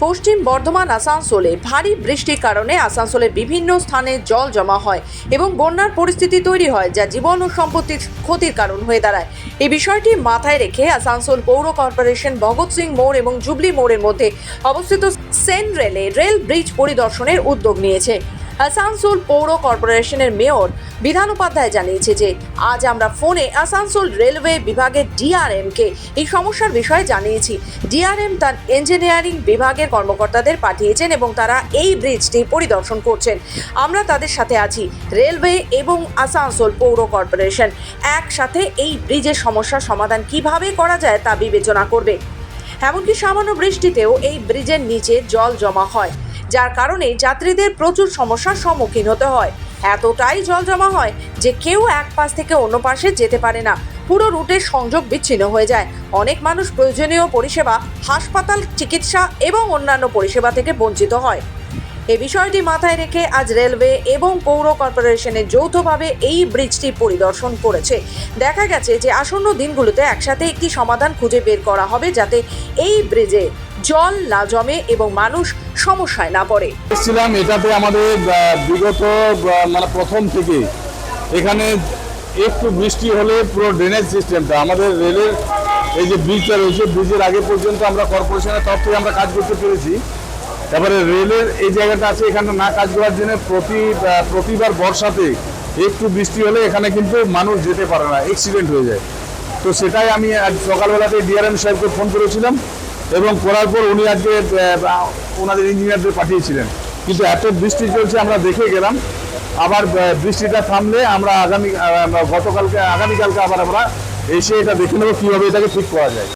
পশ্চিম বর্ধমান আসানসোলে ভারী বৃষ্টির কারণে আসানসোলের বিভিন্ন স্থানে জল জমা হয় এবং বন্যার পরিস্থিতি তৈরি হয়, যা জীবন ও সম্পত্তির ক্ষতির কারণ হয়ে দাঁড়ায়। এই বিষয়টি মাথায় রেখে আসানসোল পৌর কর্পোরেশন ভগৎ সিং মোড় এবং জুবলি মোড়ের মধ্যে অবস্থিত সেন রেলে রেল ব্রিজ পরিদর্শনের উদ্যোগ নিয়েছে। আসানসোল পৌর কর্পোরেশনের মেয়র বিধান উপাধ্যায় জানিয়েছে যে আজ আমরা ফোনে আসানসোল রেলওয়ে বিভাগের ডিআরএমকে এই সমস্যার বিষয়ে জানিয়েছি। ডিআরএম তার ইঞ্জিনিয়ারিং বিভাগের কর্মকর্তাদের পাঠিয়েছেন এবং তারা এই ব্রিজটি পরিদর্শন করছেন। আমরা তাদের সাথে আছি। রেলওয়ে এবং আসানসোল পৌর কর্পোরেশন একসাথে এই ব্রিজের সমস্যার সমাধান কিভাবে করা যায় তা বিবেচনা করবে। এমনকি সামান্য বৃষ্টিতেও এই ব্রিজের নিচে জল জমা হয়, যার কারণে যাত্রীদের প্রচুর সমস্যার সম্মুখীন হতে হয়। এতটাই জল জমা হয় যে কেউ এক পাশ থেকে অন্য পাশে যেতে পারে না। পুরো রুটের সংযোগ বিচ্ছিন্ন হয়ে যায়। অনেক মানুষ প্রয়োজনীয় পরিষেবা, হাসপাতাল, চিকিৎসা এবং অন্যান্য পরিষেবা থেকে বঞ্চিত হয়। এই বিষয়টি মাথায় রেখে আজ রেলওয়ে এবং পৌর কর্পোরেশনের যৌথভাবে এই ব্রিজটি পরিদর্শন করেছে। দেখা গেছে যে আসন্ন দিনগুলোতে একসাথে একটি সমাধান খুঁজে বের করা হবে, যাতে এই ব্রিজে জল না জমে এবং মানুষ সমস্যায় না পড়ে। ছিলাম এটাতে আমাদের বিগত প্রথম থেকে এখানে একটু বৃষ্টি হলে পুরো ড্রেনেজ সিস্টেমটা আমাদের রেলের এই যে ব্রিজটা রয়েছে, ব্রিজের আগে পর্যন্ত আমরা কর্পোরেশনের তরফ থেকে আমরা কাজ করতে পেরেছি। তারপরে রেলের এই জায়গাটা আছে, এখানে না কাজ করার জন্য প্রতিবার বর্ষাতে একটু বৃষ্টি হলে এখানে কিন্তু মানুষ যেতে পারে না, অ্যাক্সিডেন্ট হয়ে যায়। তো সেটাই আমি আজ সকালবেলাতে ডিআরএম সাহেবকে ফোন করেছিলাম এবং করার পর উনি আজকে ওনাদের ইঞ্জিনিয়ারদের পাঠিয়েছিলেন। কিন্তু এত বৃষ্টি চলছে, আমরা দেখে গেলাম। আবার বৃষ্টিটা থামলে আমরা আগামীকালকে আবার আমরা এসে এটা দেখে নেবো কীভাবে এটাকে ঠিক করা যায়।